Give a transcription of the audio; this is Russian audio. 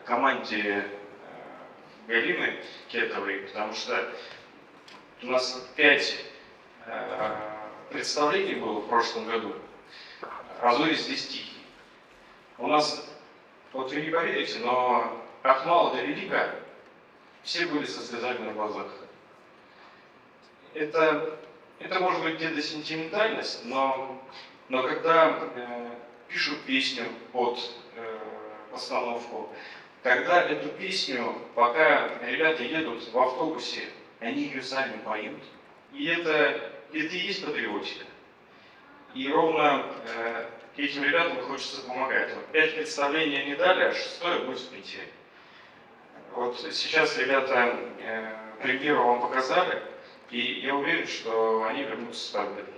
команде Галины Кетовой, потому что у нас 5 представлений было в прошлом году, разновидностей стихи. У нас, вот вы не поверите, но от мала до велика все были со слезами на глазах. Это может быть где-то сентиментальность, но когда пишут песню под постановку, когда эту песню, пока ребята едут в автобусе, они ее сами поют. И это и есть патриотика. И ровно этим ребятам хочется помогать. Вот 5 представлений они дали, а 6-е будет в Питере. Вот сейчас ребята премьеру вам показали, и я уверен, что они вернутся с победой.